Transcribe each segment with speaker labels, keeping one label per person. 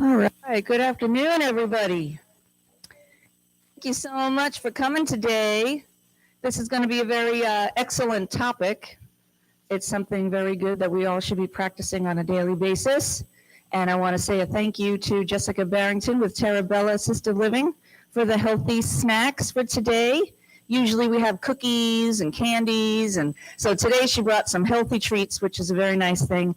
Speaker 1: All right. Good afternoon, everybody. Thank you so much for coming today. This is going to be a very excellent topic. It's something very good that we all should be practicing on a daily basis. And I want to say a thank you to Jessica Barrington with Terabella Assisted Living for the healthy snacks for today. Usually we have cookies and candies. And so today she brought some healthy treats, which is a very nice thing.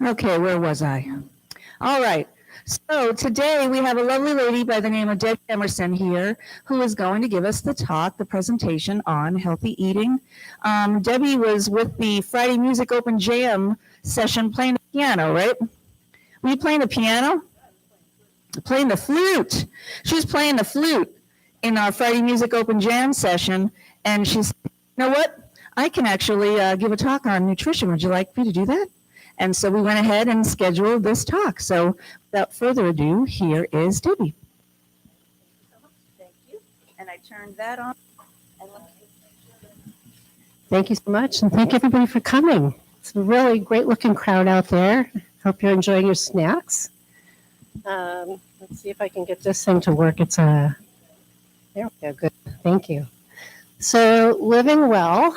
Speaker 1: Okay, where was I? All right. So today we have a lovely lady by the name of Debi Emerson here who is going to give us the talk, the presentation on healthy eating. Debi was with the Friday Music Open Jam session playing the piano, right? Were you playing the piano? Playing the flute. She was playing the flute in our Friday Music Open Jam session, and she's, you know what? I can actually give a talk on nutrition. Would you like me to do that? And so we went ahead and scheduled this talk. So without further ado, here is Debi. Thank you. And I turned that on.
Speaker 2: Thank you so much, and thank everybody for coming. It's a really great looking crowd out there. Hope you're enjoying your snacks. Let's see if I can get this thing to work. It's there we go, good, thank you. So living well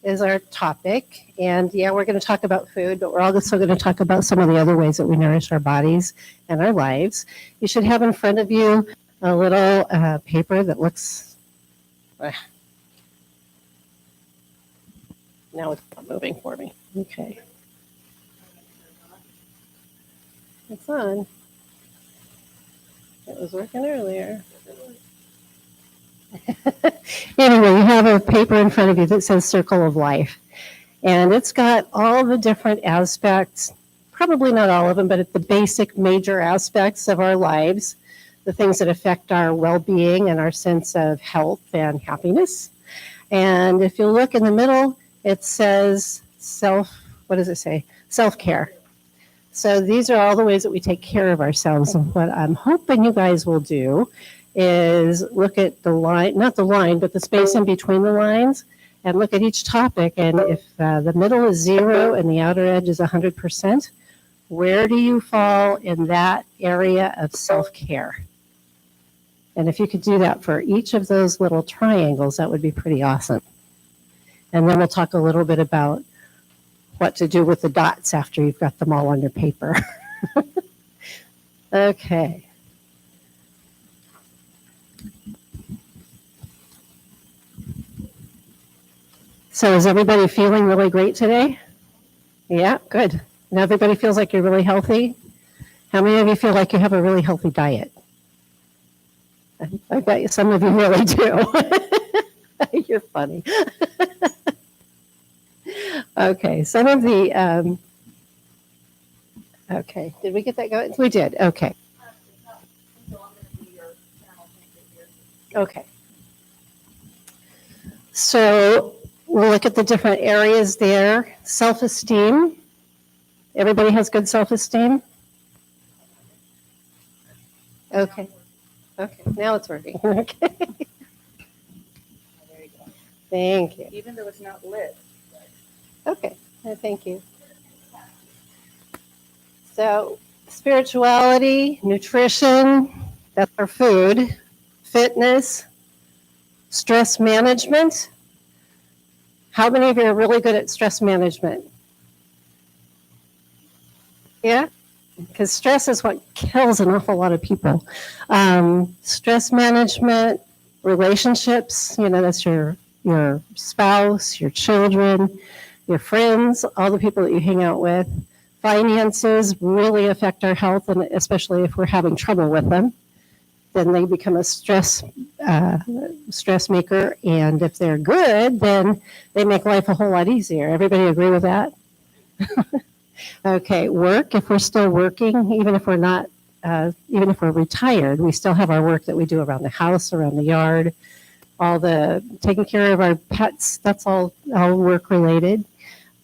Speaker 2: is our topic, and yeah, we're going to talk about food, but we're also going to talk about some of the other ways that we nourish our bodies and our lives. You should have in front of you a little paper that looks, now it's not moving for me. Okay. It's on. It was working earlier. Anyway, you have a paper in front of you that says Circle of Life. And it's got all the different aspects, probably not all of them, but the basic major aspects of our lives, the things that affect our well-being and our sense of health and happiness. And if you look in the middle, it says what does it say? Self-care. So these are all the ways that we take care of ourselves. And what I'm hoping you guys will do is look at the line, not the line, but the space in between the lines, and look at each topic. And if the middle is 0 and the outer edge is 100%, where do you fall in that area of self-care? And if you could do that for each of those little triangles, that would be pretty awesome. And then we'll talk a little bit about what to do with the dots after you've got them all on your paper. Okay. So is everybody feeling really great today? Yeah, good. And everybody feels like you're really healthy? How many of you feel like you have a really healthy diet? I bet you some of you really do. You're funny. Okay, some of the, okay, did we get that going? We did, okay. Okay. So we'll look at the different areas there. Self-esteem. Everybody has good self-esteem? Okay. Okay, now it's working. Okay. There you go. Thank you.
Speaker 1: Even though it's not lit.
Speaker 2: Okay, thank you. So spirituality, nutrition, that's our food, fitness, stress management. How many of you are really good at stress management? Yeah? Because stress is what kills an awful lot of people. Stress management, relationships, that's your spouse, your children, your friends, all the people that you hang out with. Finances really affect our health, and especially if we're having trouble with them, then they become a stress maker. And if they're good, then they make life a whole lot easier. Everybody agree with that? Okay, work. If we're still working, even if we're not, even if we're retired, we still have our work that we do around the house, around the yard, all the taking care of our pets. That's all work related.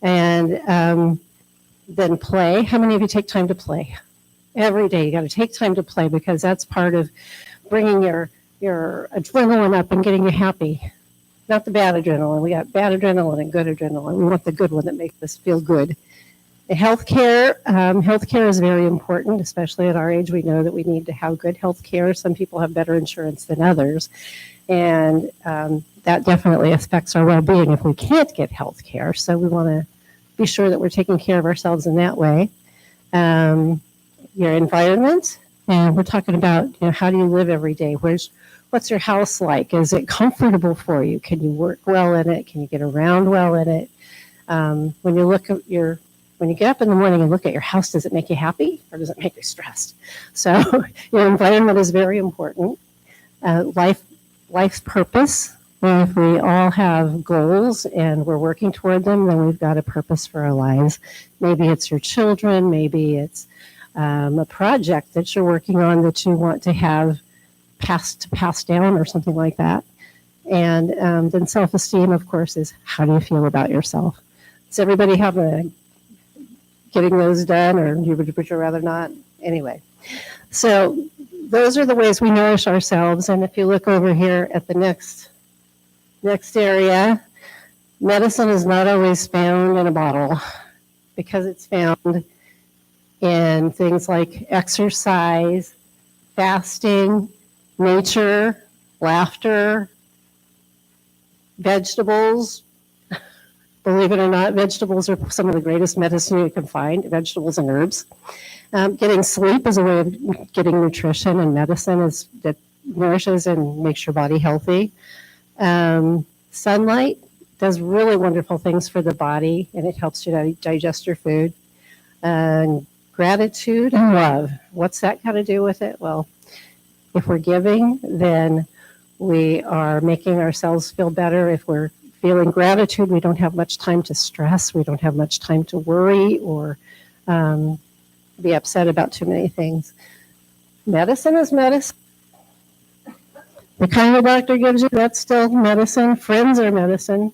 Speaker 2: And then play. How many of you take time to play? Every day you got to take time to play, because that's part of bringing your adrenaline up and getting you happy. not the bad adrenaline. We got bad adrenaline and good adrenaline. We want the good one that makes us feel good. The healthcare is very important, especially at our age. We know that we need to have good healthcare. Some people have better insurance than others, and that definitely affects our well-being if we can't get healthcare. So we want to be sure that we're taking care of ourselves in that way. Your environment, and we're talking about, how do you live every day? What's your house like? Is it comfortable for you? Can you work well in it? Can you get around well in it? When you get up in the morning and look at your house, does it make you happy or does it make you stressed? So your environment is very important. Life's purpose. Well, if we all have goals and we're working toward them, then we've got a purpose for our lives. Maybe it's your children, maybe it's a project that you're working on that you want to have passed down or something like that. And then self-esteem, of course, is how do you feel about yourself? Does everybody have getting those done, or would you rather not? Anyway, so those are the ways we nourish ourselves. And if you look over here at the next area, medicine is not always found in a bottle, because it's found in things like exercise, fasting, nature, laughter, vegetables. Believe it or not, vegetables are some of the greatest medicine you can find, vegetables and herbs. Getting sleep is a way of getting nutrition, and medicine that nourishes and makes your body healthy. Sunlight does really wonderful things for the body, and it helps you digest your food. Gratitude and love, what's that got to do with it? Well, if we're giving, then we are making ourselves feel better. If we're feeling gratitude, we don't have much time to stress. We don't have much time to worry or be upset about too many things. Medicine is medicine. The kind the doctor gives you, that's still medicine. Friends are medicine.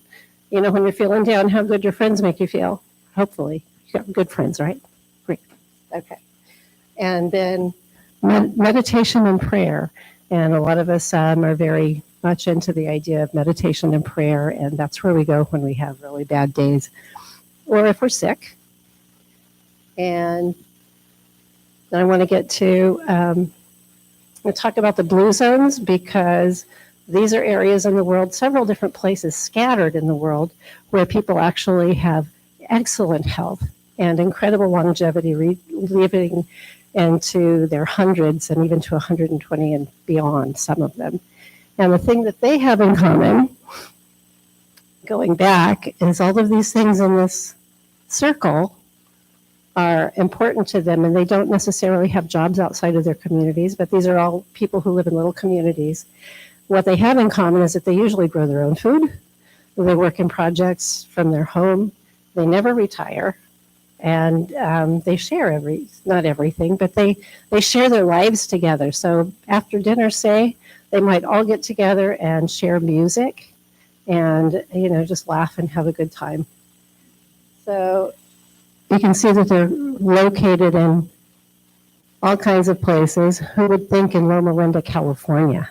Speaker 2: When you're feeling down, how good your friends make you feel. Hopefully. You got good friends, right? Great. Okay. And then meditation and prayer. And a lot of us are very much into the idea of meditation and prayer, and that's where we go when we have really bad days or if we're sick. And then I want to get to we'll talk about the blue zones, because these are areas in the world, several different places scattered in the world, where people actually have excellent health and incredible longevity, living into their hundreds and even to 120 and beyond, some of them. And the thing that they have in common, going back, is all of these things in this circle are important to them, and they don't necessarily have jobs outside of their communities, but these are all people who live in little communities. What they have in common is that they usually grow their own food, they work in projects from their home, they never retire, and they share not everything, but they share their lives together. So after dinner, say, they might all get together and share music and, just laugh and have a good time. So you can see that they're located in all kinds of places. Who would think in Loma Linda, California?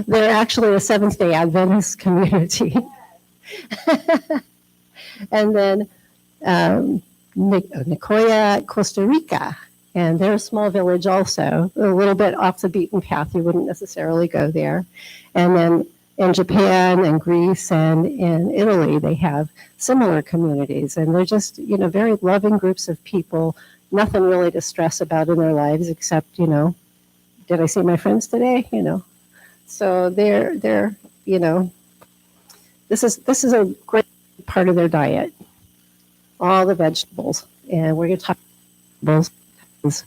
Speaker 2: They're actually a Seventh-day Adventist community. And then Nicoya, Costa Rica. And they're a small village also, a little bit off the beaten path. You wouldn't necessarily go there. And then in Japan and Greece and in Italy, they have similar communities. And they're just, very loving groups of people, nothing really to stress about in their lives except, did I see my friends today? So they're this is a great part of their diet, all the vegetables. And we're going to talk about vegetables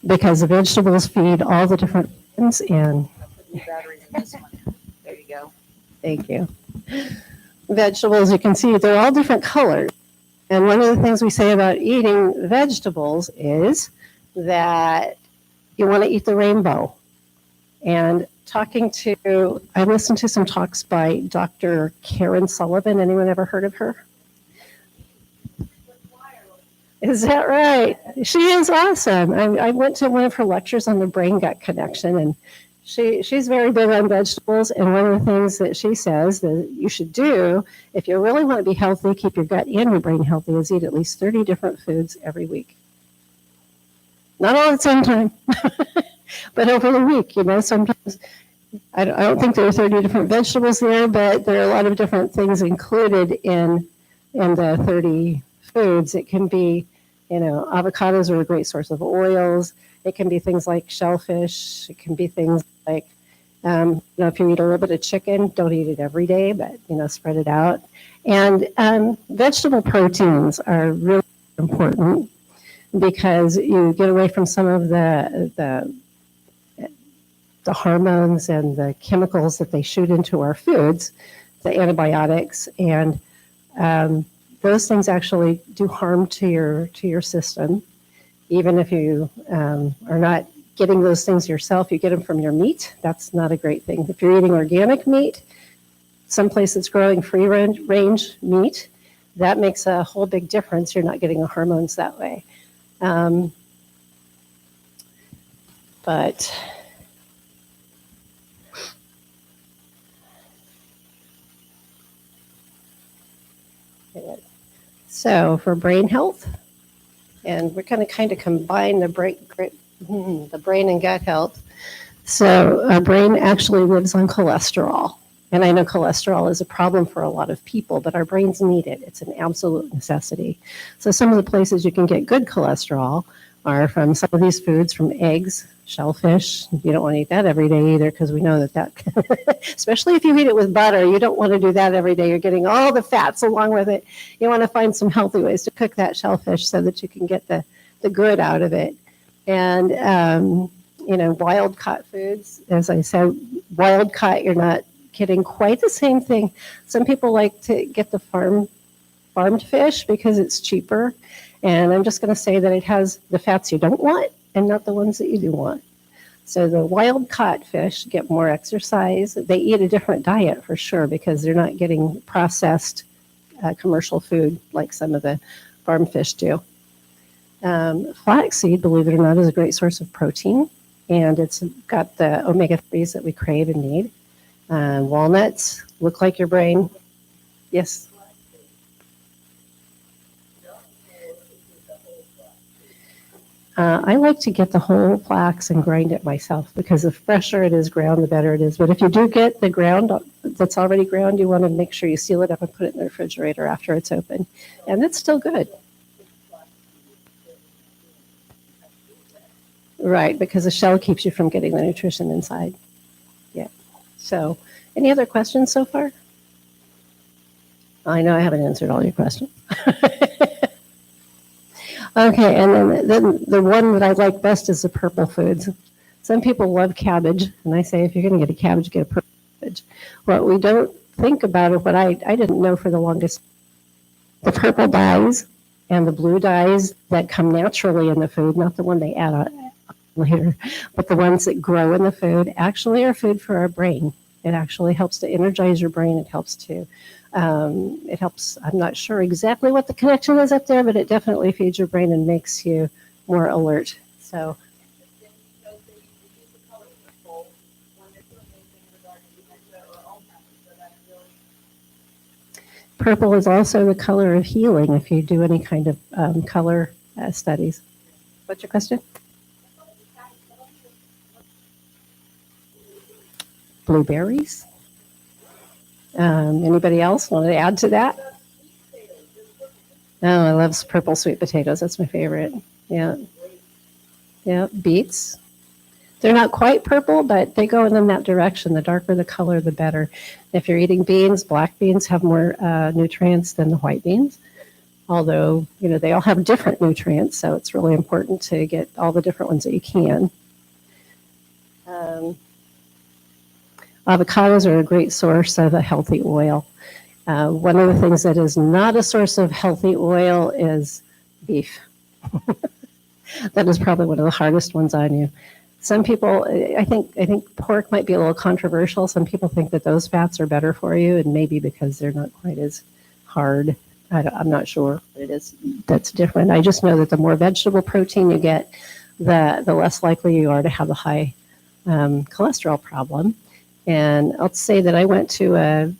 Speaker 2: because the vegetables feed all the different things. And
Speaker 1: Batteries in this one. There you go.
Speaker 2: Thank you. Vegetables, you can see they're all different colors. And one of the things we say about eating vegetables is that you want to eat the rainbow. And I listened to some talks by Dr. Karen Sullivan. Anyone ever heard of her? Is that right? She is awesome. I went to one of her lectures on the brain gut connection, and she's very big on vegetables. And one of the things that she says that you should do if you really want to be healthy, keep your gut and your brain healthy, is eat at least 30 different foods every week. Not all at the same time, but over the week. You know, sometimes I don't think there are 30 different vegetables there, but there are a lot of different things included in the 30 foods. It can be, you know, avocados are a great source of oils. It can be things like shellfish. It can be things like, you know, if you eat a little bit of chicken, don't eat it every day, but, you know, spread it out. And vegetable proteins are really important because you get away from some of the hormones and the chemicals that they shoot into our foods, the antibiotics, and those things actually do harm to your system. Even if you are not getting those things yourself, you get them from your meat. That's not a great thing. If you're eating organic meat, someplace that's growing free range meat, that makes a whole big difference. You're not getting the hormones that way. But so for brain health, and we're going to kind of combine the brain and gut health. So our brain actually lives on cholesterol. And I know cholesterol is a problem for a lot of people, but our brains need it. It's an absolute necessity. So some of the places you can get good cholesterol are from some of these foods, from eggs, shellfish. You don't want to eat that every day either, because we know that especially if you eat it with butter, you don't want to do that every day. You're getting all the fats along with it. You want to find some healthy ways to cook that shellfish so that you can get the good out of it. And, you know, wild caught foods, as I said, wild caught, you're not getting quite the same thing. Some people like to get the farmed fish because it's cheaper. And I'm just going to say that it has the fats you don't want and not the ones that you do want. So the wild caught fish get more exercise. They eat a different diet for sure because they're not getting processed commercial food like some of the farm fish do. Flaxseed, believe it or not, is a great source of protein, and it's got the omega-3s that we crave and need. Walnuts look like your brain. Yes. I like to get the whole flax and grind it myself because the fresher it is ground, the better it is. But if you do get the ground that's already ground, you want to make sure you seal it up and put it in the refrigerator after it's open. And it's still good. Right, because the shell keeps you from getting the nutrition inside. Yeah. So, any other questions so far? I know I haven't answered all your questions. Okay, and then the one that I like best is the purple foods. Some people love cabbage, and I say if you're going to get a cabbage, get a purple cabbage. What we don't think about, or what I didn't know for the longest, the purple dyes and the blue dyes that come naturally in the food, not the one they add on later, but the ones that grow in the food actually are food for our brain. It actually helps to energize your brain. It helps to, I'm not sure exactly what the connection is up there, but it definitely feeds your brain and makes you more alert. So. Purple is also the color of healing if you do any kind of color studies. What's your question? Blueberries. Anybody else want to add to that? Oh, I love purple sweet potatoes. That's my favorite. Yeah. Yeah, beets. They're not quite purple, but they go in that direction. The darker the color, the better. If you're eating beans, black beans have more nutrients than the white beans. Although, you know, they all have different nutrients, so it's really important to get all the different ones that you can. Avocados are a great source of a healthy oil. One of the things that is not a source of healthy oil is beef. That is probably one of the hardest ones on you. Some people, I think pork might be a little controversial. Some people think that those fats are better for you, and maybe because they're not quite as hard I'm not sure what it is that's different. I just know that the more vegetable protein you get, the less likely you are to have a high cholesterol problem. And I'll say that I went to a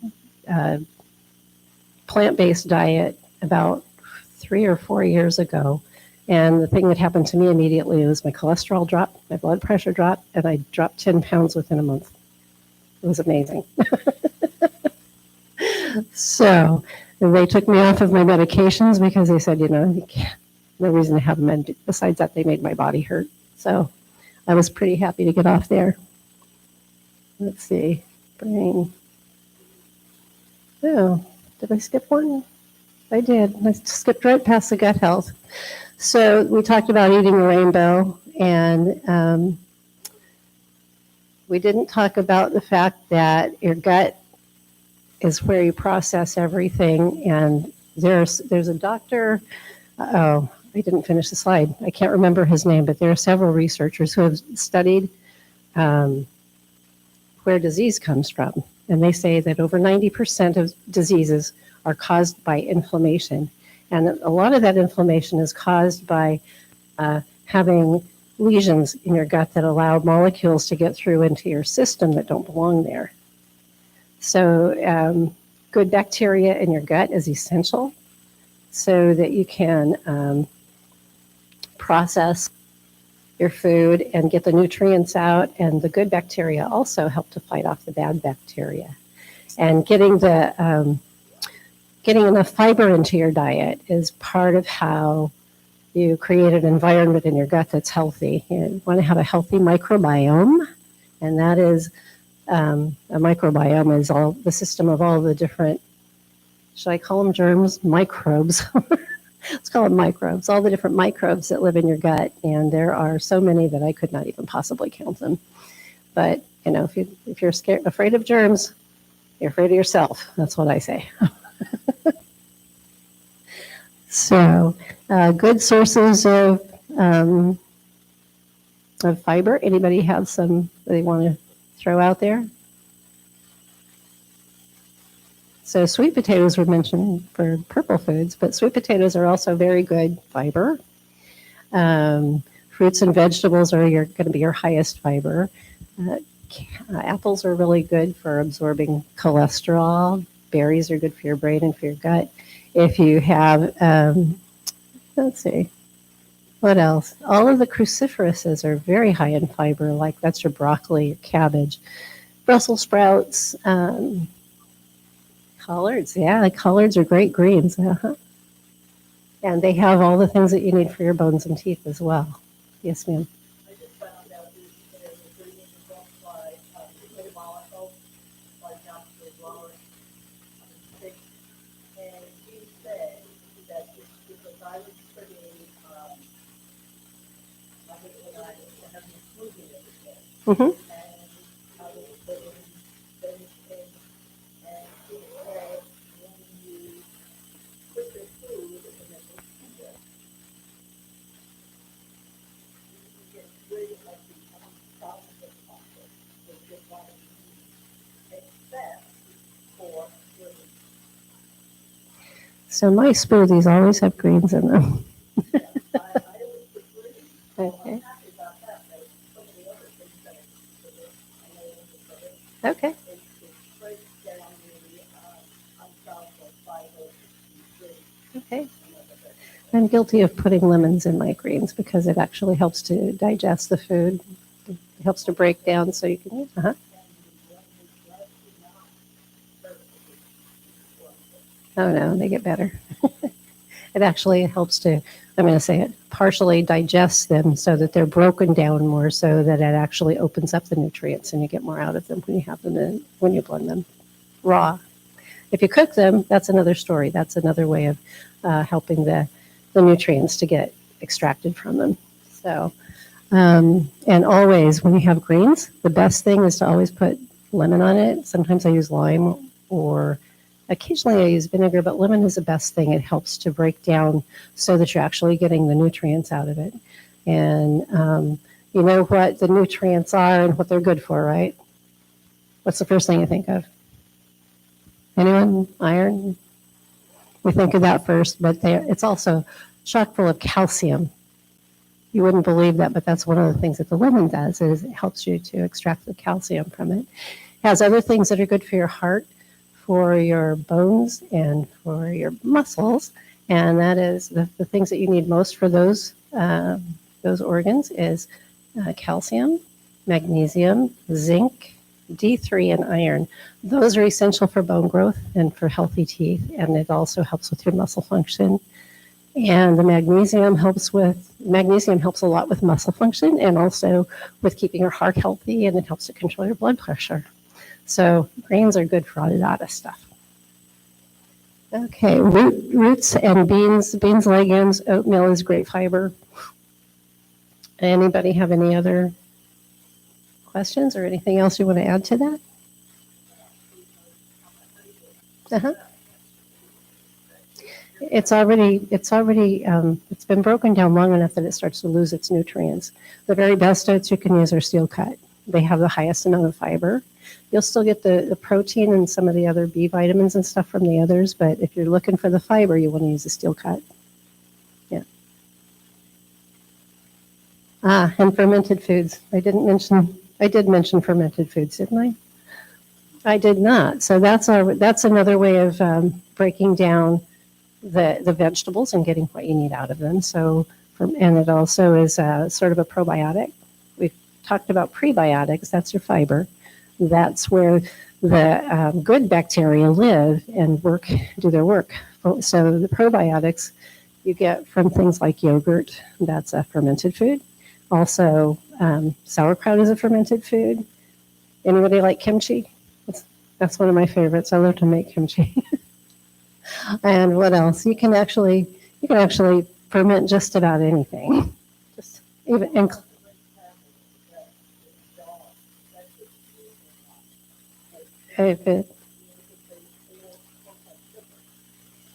Speaker 2: plant-based diet about 3 or 4 years ago. And the thing that happened to me immediately was my cholesterol dropped, my blood pressure dropped, and I dropped 10 pounds within a month. It was amazing. So they took me off of my medications because they said, no reason to have them. Besides that, they made my body hurt. So I was pretty happy to get off there. Let's see, brain. Oh, did I skip one? I did. I skipped right past the gut health. So we talked about eating a rainbow, and we didn't talk about the fact that your gut is where you process everything. And there's a doctor, I didn't finish the slide. I can't remember his name, but there are several researchers who have studied where disease comes from. And they say that over 90% of diseases are caused by inflammation. And a lot of that inflammation is caused by having lesions in your gut that allow molecules to get through into your system that don't belong there. So good bacteria in your gut is essential so that you can process your food and get the nutrients out. And the good bacteria also help to fight off the bad bacteria. And getting enough fiber into your diet is part of how you create an environment in your gut that's healthy. You want to have a healthy microbiome, and that is a microbiome is all the system of all the different, should I call them germs? Microbes. Let's call them microbes, all the different microbes that live in your gut. And there are so many that I could not even possibly count them. But, if you're afraid of germs, you're afraid of yourself. That's what I say. So, good sources of fiber. Anybody have some they want to throw out there? So sweet potatoes were mentioned for purple foods, but sweet potatoes are also very good fiber. Fruits and vegetables are going to be your highest fiber. Apples are really good for absorbing cholesterol. Berries are good for your brain and for your gut. If you have, let's see, what else? All of the cruciferouses are very high in fiber, like that's your broccoli, your cabbage, Brussels sprouts, collards. Yeah, collards are great greens. And they have all the things that you need for your bones and teeth as well. Yes, ma'am.
Speaker 3: I just found out there's ingredients by molecule, like natural flowers, and he said that because I was pretty, I was when I have been smoothing everything,
Speaker 2: Mm-hmm.
Speaker 3: and I was putting things in, and he said when you put your food in the blender, you get rid of like the thousands of process with your body needs, except for your
Speaker 2: So my smoothies always have greens in them.
Speaker 3: I always put green.
Speaker 2: Okay.
Speaker 3: I'm happy about that, but some of the other things that I put in, I know when you put it,
Speaker 2: Okay.
Speaker 3: it breaks down the unsoluble fiber in green.
Speaker 2: Okay. I'm guilty of putting lemons in my greens because it actually helps to digest the food. It helps to break down so you can eat. Oh no, they get better. It actually helps to, I'm going to say it, partially digest them so that they're broken down more so that it actually opens up the nutrients and you get more out of them when you have them in, when you blend them raw. If you cook them, that's another story. That's another way of helping the nutrients to get extracted from them. So, and always when you have greens, the best thing is to always put lemon on it. Sometimes I use lime or occasionally I use vinegar, but lemon is the best thing. It helps to break down so that you're actually getting the nutrients out of it. And you know what the nutrients are and what they're good for, right? What's the first thing you think of? Anyone? Iron? We think of that first, but it's also chock full of calcium. You wouldn't believe that, but that's one of the things that the lemon does, is it helps you to extract the calcium from it. It has other things that are good for your heart, for your bones, and for your muscles. And that is the things that you need most for those organs is calcium, magnesium, zinc, D3, and iron. Those are essential for bone growth and for healthy teeth, and it also helps with your muscle function. And the magnesium helps a lot with muscle function and also with keeping your heart healthy, and it helps to control your blood pressure. So grains are good for a lot of stuff. Okay, roots and beans, legumes, oatmeal is great fiber. Anybody have any other questions or anything else you want to add to that? Uh-huh. It's been broken down long enough that it starts to lose its nutrients. The very best oats you can use are steel cut. They have the highest amount of fiber. You'll still get the protein and some of the other B vitamins and stuff from the others, but if you're looking for the fiber, you want to use the steel cut. Yeah. And fermented foods. I did mention fermented foods, didn't I? I did not. So that's another way of breaking down the vegetables and getting what you need out of them. And it also is sort of a probiotic. We've talked about prebiotics. That's your fiber. That's where the good bacteria live and do their work. So the probiotics you get from things like yogurt. That's a fermented food. Also, sauerkraut is a fermented food. Anybody like kimchi? That's one of my favorites. I love to make kimchi. And what else? You can actually ferment just about anything. Just even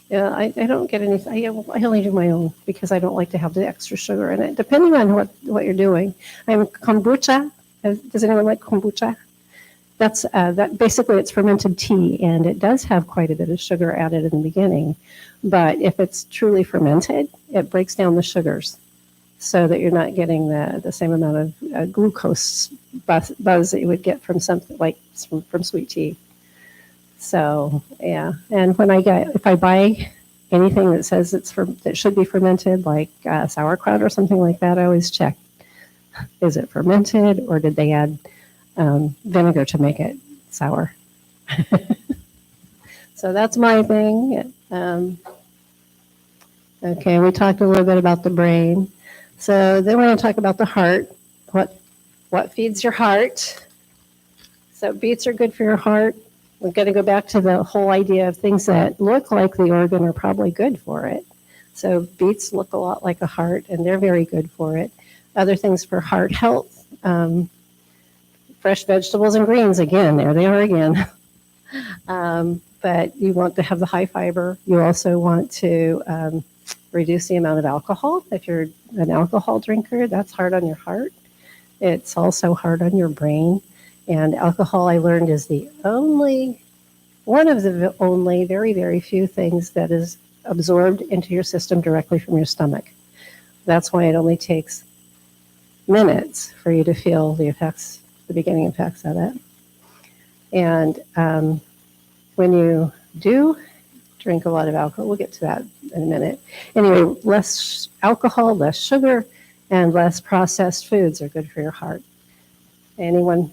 Speaker 2: yeah, I don't get any. I only do my own because I don't like to have the extra sugar in it. Depending on what you're doing, I'm kombucha. Does anyone like kombucha? That basically it's fermented tea, and it does have quite a bit of sugar added in the beginning. But if it's truly fermented, it breaks down the sugars so that you're not getting the same amount of glucose buzz that you would get from something like from sweet tea. So yeah, and if I buy anything that says that should be fermented, like sauerkraut or something like that, I always check: is it fermented, or did they add vinegar to make it sour? So that's my thing. Okay, we talked a little bit about the brain. So then we're going to talk about the heart. What feeds your heart? So beets are good for your heart. We're going to go back to the whole idea of things that look like the organ are probably good for it. So beets look a lot like a heart, and they're very good for it. Other things for heart health, fresh vegetables and greens, again, there they are again. But you want to have the high fiber. You also want to reduce the amount of alcohol. If you're an alcohol drinker, that's hard on your heart. It's also hard on your brain. And alcohol, I learned, is one of the only very, very few things that is absorbed into your system directly from your stomach. That's why it only takes minutes for you to feel the beginning effects of it. And when you do drink a lot of alcohol, we'll get to that in a minute. Anyway, less alcohol, less sugar, and less processed foods are good for your heart. Anyone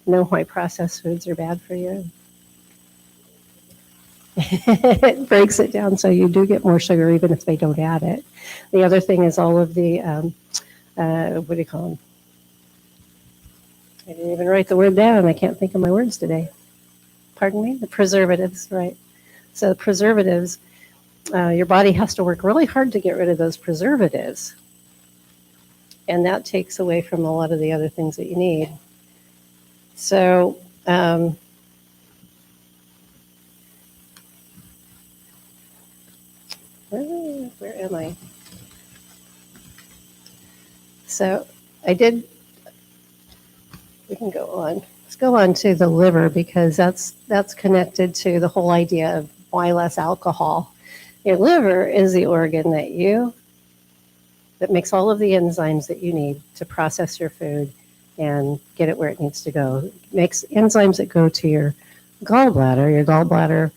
Speaker 2: know why processed foods are bad for you? It breaks it down so you do get more sugar even if they don't add it. The other thing is all of the, what do you call them? I didn't even write the word down. I can't think of my words today. Pardon me? The preservatives, right. So the preservatives, your body has to work really hard to get rid of those preservatives. And that takes away from a lot of the other things that you need. So, where am I? So we can go on. Let's go on to the liver because that's connected to the whole idea of why less alcohol. Your liver is the organ that makes all of the enzymes that you need to process your food and get it where it needs to go. It makes enzymes that go to your gallbladder. Your gallbladder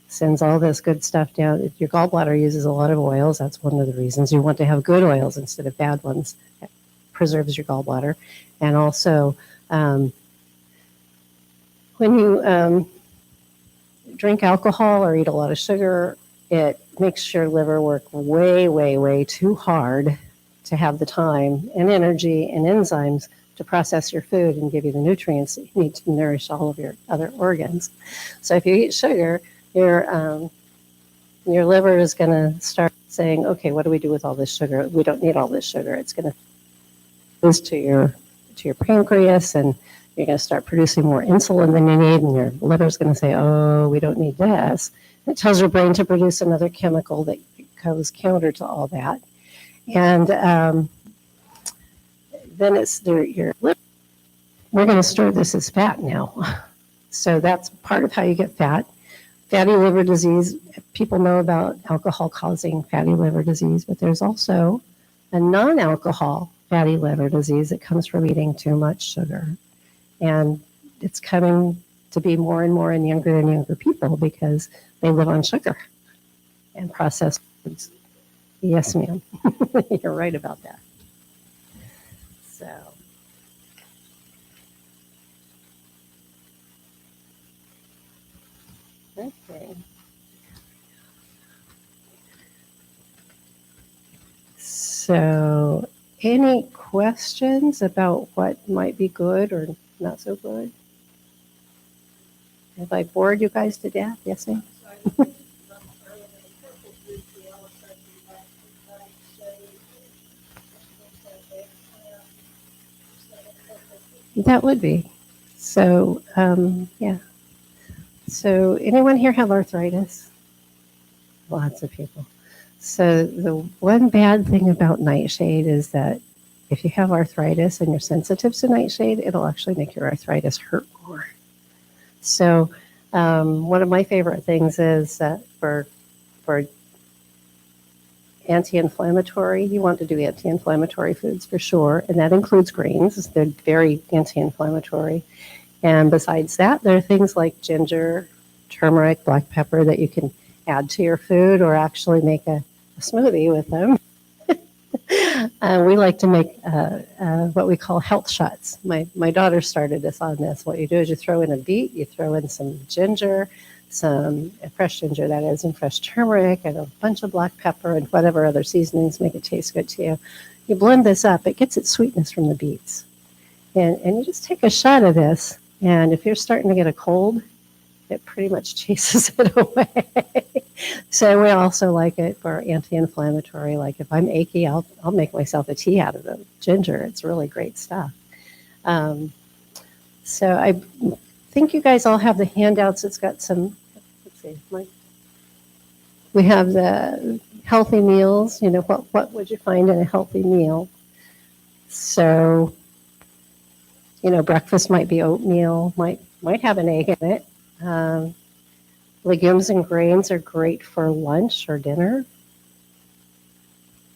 Speaker 2: sends all this good stuff down. Your gallbladder uses a lot of oils. That's one of the reasons you want to have good oils instead of bad ones. It preserves your gallbladder. And also, when you drink alcohol or eat a lot of sugar, it makes your liver work way, way, way too hard to have the time and energy and enzymes to process your food and give you the nutrients that you need to nourish all of your other organs. So if you eat sugar, your liver is going to start saying, okay, what do we do with all this sugar? We don't need all this sugar. It's going to go to your pancreas, and you're going to start producing more insulin than you need, and your liver is going to say, oh, we don't need this. It tells your brain to produce another chemical that goes counter to all that. And then it's your liver. We're going to store this as fat now. So that's part of how you get fat. Fatty liver disease, people know about alcohol causing fatty liver disease, but there's also a non-alcohol fatty liver disease that comes from eating too much sugar. And it's coming to be more and more in younger and younger people because they live on sugar and processed foods. Yes, ma'am. You're right about that. So. Okay. So, any questions about what might be good or not so good? Have I bored you guys to death? Yes, ma'am? That would be. So, yeah. So, anyone here have arthritis? Lots of people. So, the one bad thing about nightshade is that if you have arthritis and you're sensitive to nightshade, it'll actually make your arthritis hurt more. So, one of my favorite things is that for anti-inflammatory, you want to do anti-inflammatory foods for sure, and that includes greens. They're very anti-inflammatory. And besides that, there are things like ginger, turmeric, black pepper that you can add to your food or actually make a smoothie with them. We like to make what we call health shots. My daughter started us on this. What you do is you throw in a beet, you throw in some ginger, some fresh ginger that is, and fresh turmeric, and a bunch of black pepper and whatever other seasonings make it taste good to you. You blend this up. It gets its sweetness from the beets. And you just take a shot of this, and if you're starting to get a cold, it pretty much chases it away. So we also like it for anti-inflammatory. Like if I'm achy, I'll make myself a tea out of the ginger. It's really great stuff. So I think you guys all have the handouts. It's got some, let's see, we have the healthy meals. You know, what would you find in a healthy meal? So, you know, breakfast might be oatmeal, might have an egg in it. Legumes and grains are great for lunch or dinner.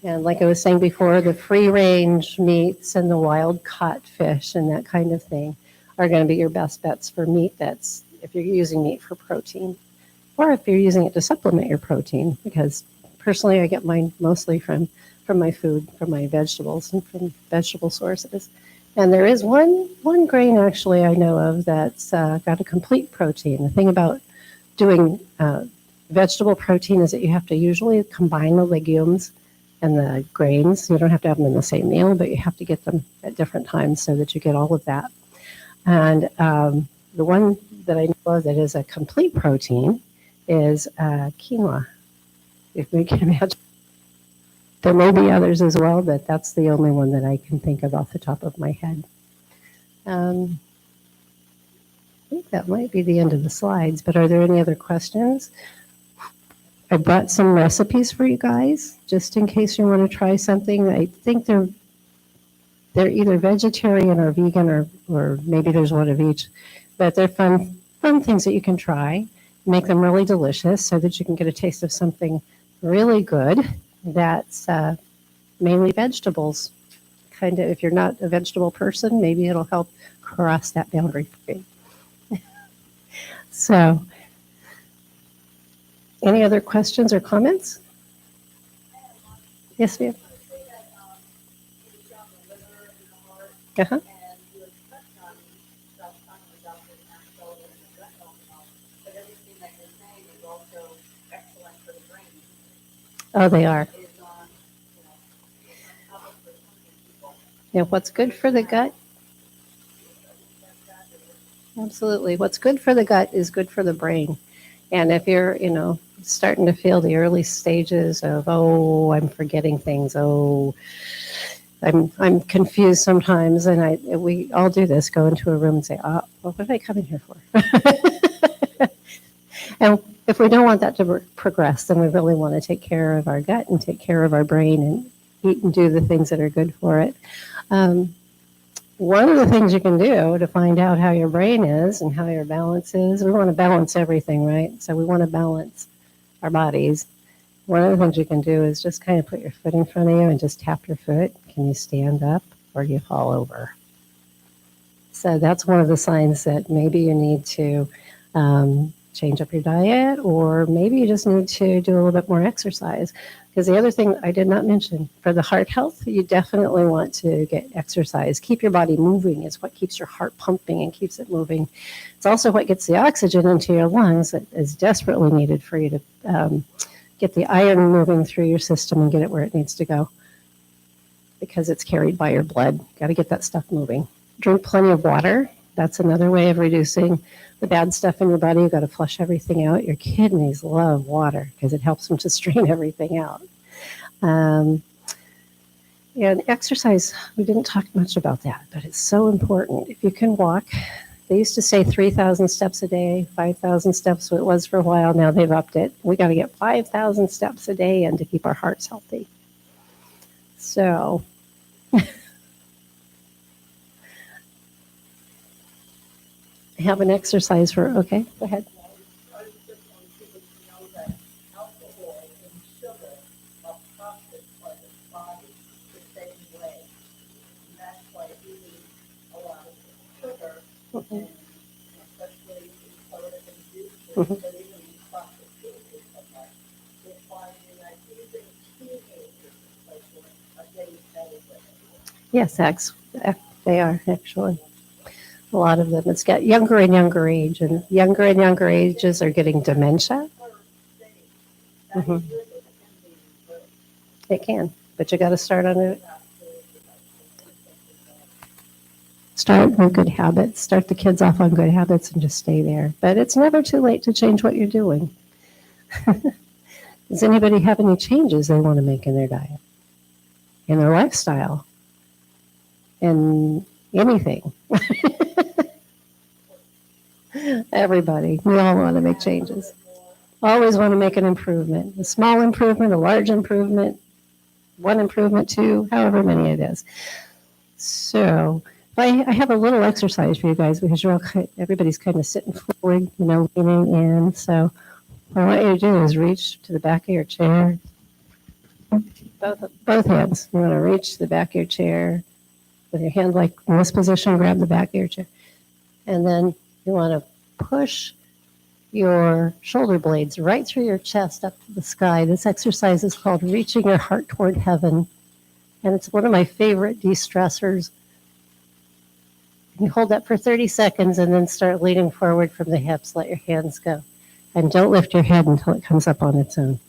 Speaker 2: And like I was saying before, the free-range meats and the wild-caught fish and that kind of thing are going to be your best bets for meat. That's if you're using meat for protein, or if you're using it to supplement your protein. Because personally, I get mine mostly from my food, from my vegetables, and from vegetable sources. And there is one grain actually I know of that's got a complete protein. The thing about doing vegetable protein is that you have to usually combine the legumes and the grains. You don't have to have them in the same meal, but you have to get them at different times so that you get all of that. And the one that I know of that is a complete protein is quinoa, if we can imagine. There may be others as well, but that's the only one that I can think of off the top of my head. I think that might be the end of the slides, but are there any other questions? I brought some recipes for you guys, just in case you want to try something. I think they're either vegetarian or vegan, or maybe there's one of each, but they're fun things that you can try. Make them really delicious so that you can get a taste of something really good that's mainly vegetables. Kind of, if you're not a vegetable person, maybe it'll help cross that boundary for you. So, any other questions or comments? Yes, ma'am. Uh-huh.
Speaker 3: And you had touched on about talking about the natural and the gut health, but everything that you're saying is also excellent for the brain.
Speaker 2: Oh, they are.
Speaker 3: Is on, you know, top of for some people.
Speaker 2: Yeah, what's good for the gut? Absolutely. What's good for the gut is good for the brain. And if you're, starting to feel the early stages of, oh, I'm forgetting things, oh, I'm confused sometimes, and we all do this, go into a room and say, oh, well, what did I come in here for? And if we don't want that to progress, then we really want to take care of our gut and take care of our brain and eat and do the things that are good for it. One of the things you can do to find out how your brain is and how your balance is, we want to balance everything, right? So we want to balance our bodies. One of the things you can do is just kind of put your foot in front of you and just tap your foot. Can you stand up or do you fall over? So that's one of the signs that maybe you need to change up your diet, or maybe you just need to do a little bit more exercise. Because the other thing I did not mention, for the heart health, you definitely want to get exercise. Keep your body moving. It's what keeps your heart pumping and keeps it moving. It's also what gets the oxygen into your lungs that is desperately needed for you to get the iron moving through your system and get it where it needs to go, because it's carried by your blood. Got to get that stuff moving. Drink plenty of water. That's another way of reducing the bad stuff in your body. You've got to flush everything out. Your kidneys love water because it helps them to strain everything out. And exercise, we didn't talk much about that, but it's so important. If you can walk, they used to say 3,000 steps a day, 5,000 steps it was for a while. Now they've upped it. We got to get 5,000 steps a day in to keep our hearts healthy. So have an exercise for, okay, go ahead.
Speaker 3: I just want people to know that alcohol and sugar are toxic for the body the same way. And that's why we need a lot of sugar, and especially in soda and juice, but even in processed foods and stuff like that. We're finding that even teenagers, especially, are getting better with it.
Speaker 2: Yes, they are actually. A lot of them. It's got younger and younger age, and younger ages are getting dementia. Mhm. It can, but you got to start on it. Start with good habits. Start the kids off on good habits and just stay there. But it's never too late to change what you're doing. Does anybody have any changes they want to make in their diet, in their lifestyle, in anything? Everybody, we all want to make changes. Always want to make an improvement, a small improvement, a large improvement, one improvement, two, however many it is. So I have a little exercise for you guys, because everybody's kind of sitting forward, leaning in. So what I want you to do is reach to the back of your chair. Both hands. You want to reach to the back of your chair with your hand like in this position, grab the back of your chair. And then you want to push your shoulder blades right through your chest up to the sky. This exercise is called reaching your heart toward heaven. And it's one of my favorite de-stressors. You hold that for 30 seconds and then start leaning forward from the hips. Let your hands go. And don't lift your head until it comes up on its own.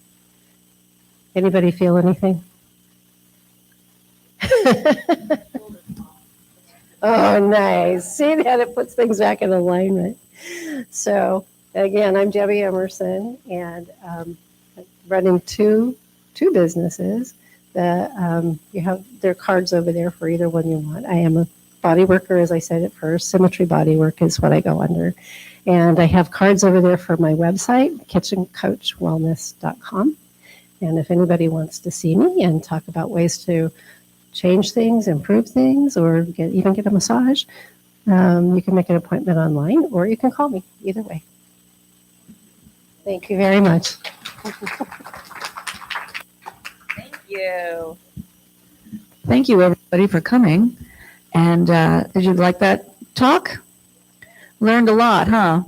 Speaker 2: Anybody feel anything? Oh, nice. See that? It puts things back in alignment. So, again, I'm Debi Emerson, and running two businesses. You have their cards over there for either one you want. I am a body worker, as I said at first. Symmetry Body Work is what I go under. And I have cards over there for my website, kitchencoachwellness.com. And if anybody wants to see me and talk about ways to change things, improve things, or even get a massage, you can make an appointment online, or you can call me. Either way. Thank you very much.
Speaker 3: you.
Speaker 1: Thank you, everybody, for coming. And did you like that talk? Learned a lot, huh?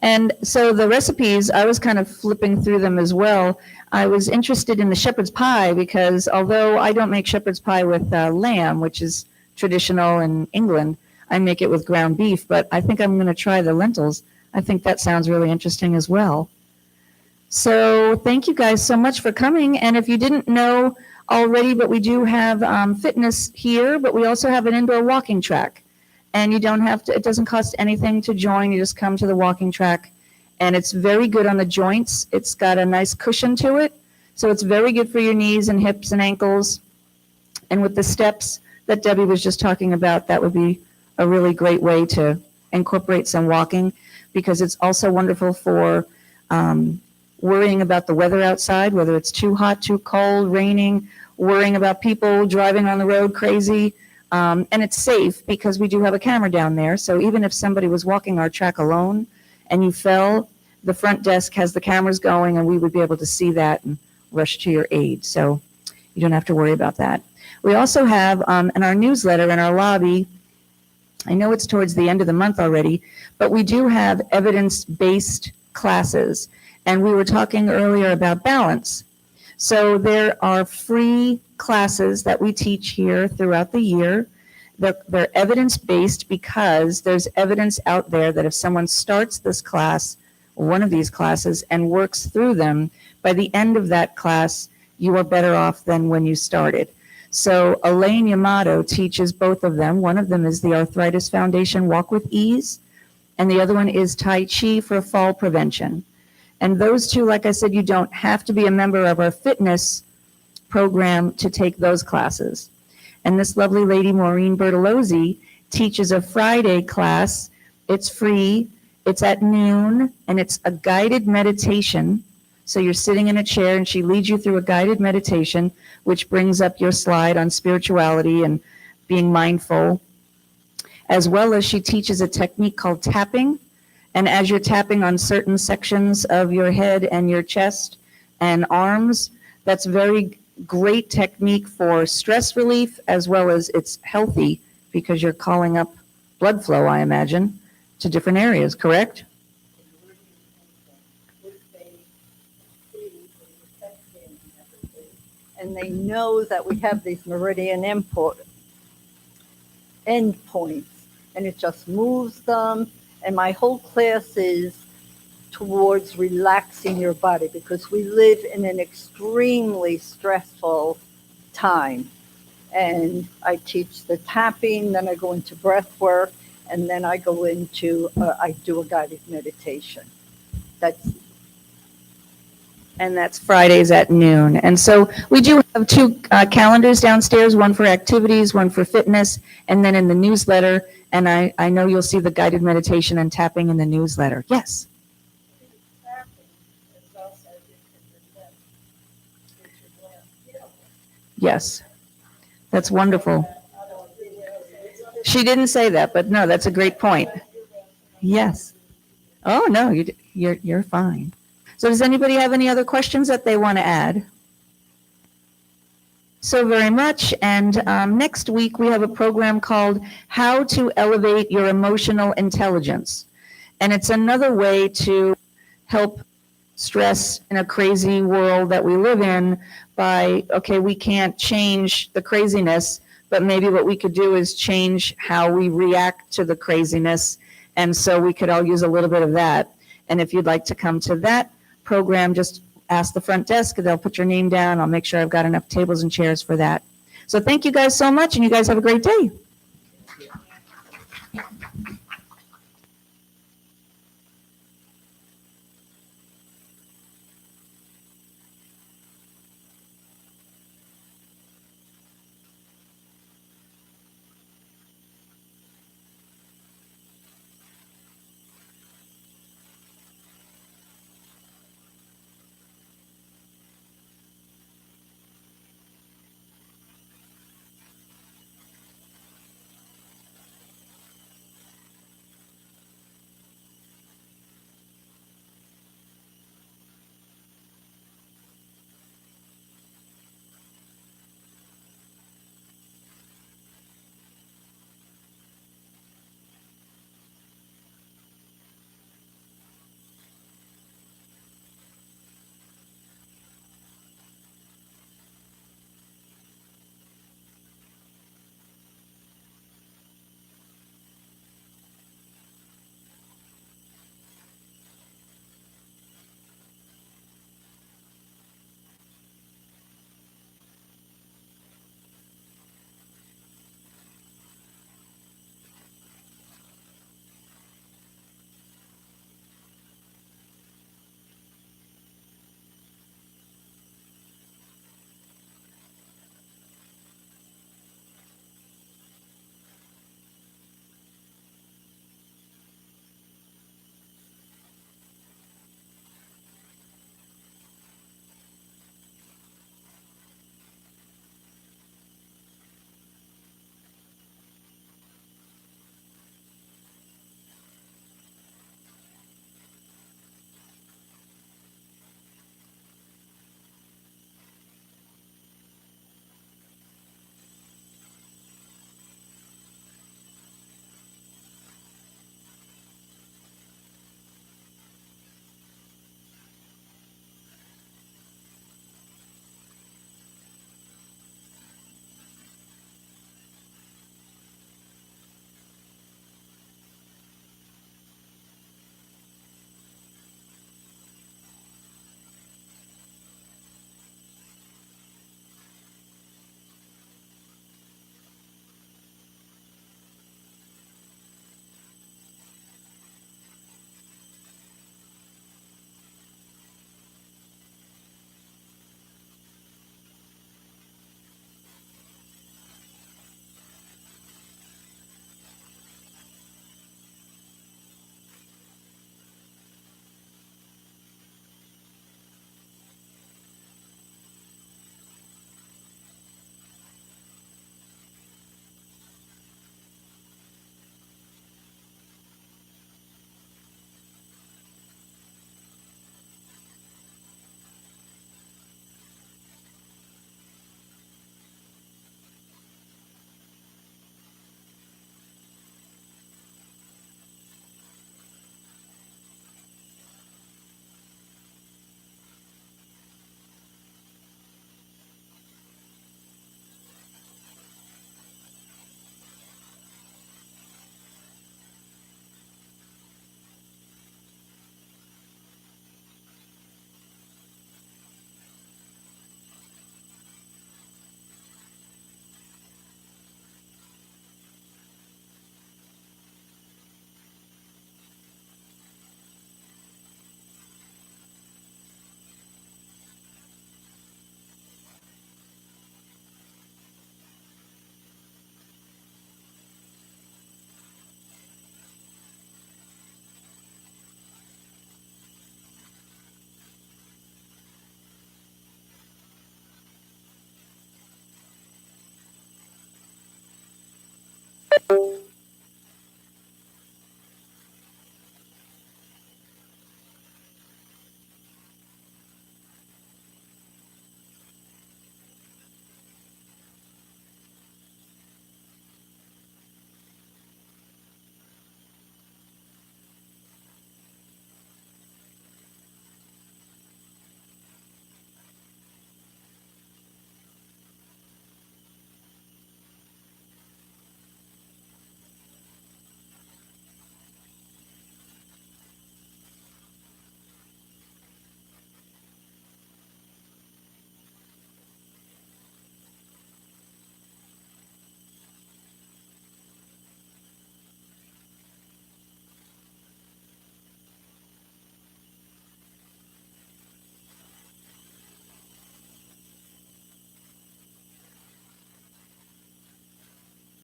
Speaker 1: And so the recipes, I was kind of flipping through them as well. I was interested in the shepherd's pie because although I don't make shepherd's pie with lamb, which is traditional in England, I make it with ground beef, but I think I'm going to try the lentils. I think that sounds really interesting as well. So thank you guys so much for coming. And if you didn't know already, but we do have fitness here, but we also have an indoor walking track. And you don't have to, it doesn't cost anything to join. You just come to the walking track. And it's very good on the joints. It's got a nice cushion to it. So it's very good for your knees and hips and ankles. And with the steps that Debbie was just talking about, that would be a really great way to incorporate some walking, because it's also wonderful for worrying about the weather outside, whether it's too hot, too cold, raining, worrying about people driving on the road crazy. And it's safe because we do have a camera down there. So even if somebody was walking our track alone and you fell, the front desk has the cameras going and we would be able to see that and rush to your aid. So you don't have to worry about that. We also have in our newsletter, in our lobby, I know it's towards the end of the month already, but we do have evidence-based classes. And we were talking earlier about balance. So there are free classes that we teach here throughout the year. They're evidence-based because there's evidence out there that if someone starts this class, one of these classes, and works through them, by the end of that class, you are better off than when you started. So Elaine Yamato teaches both of them. One of them is the Arthritis Foundation Walk with Ease, and the other one is Tai Chi for fall prevention. And those two, like I said, you don't have to be a member of our fitness program to take those classes. And this lovely lady, Maureen Bertolozzi, teaches a Friday class. It's free. It's at noon, and it's a guided meditation. So you're sitting in a chair, and she leads you through a guided meditation, which brings up your slide on spirituality and being mindful, as well as she teaches a technique called tapping. And as you're tapping on certain sections of your head and your chest and arms, that's very great technique for stress relief, as well as it's healthy because you're calling up blood flow, I imagine, to different areas, correct?
Speaker 3: And they know that we have these meridian endpoints, and it just moves them. And my whole class is towards relaxing your body because we live in an extremely stressful time. And I teach the tapping, then I go into breath work, and then I go into, I do a guided meditation.
Speaker 1: That's Fridays at noon. And so we do have two calendars downstairs, one for activities, one for fitness, and then in the newsletter. And I know you'll see the guided meditation and tapping in the newsletter. Yes. Yes. That's wonderful. She didn't say that, but no, that's a great point. Yes. Oh, no, you're fine. So does anybody have any other questions that they want to add? So very much. And next week we have a program called How to Elevate Your Emotional Intelligence. And it's another way to help stress in a crazy world that we live in by, okay, we can't change the craziness, but maybe what we could do is change how we react to the craziness. And so we could all use a little bit of that. And if you'd like to come to that program, just ask the front desk. They'll put your name down. I'll make sure I've got enough tables and chairs for that. So thank you guys so much, and you guys have a great day.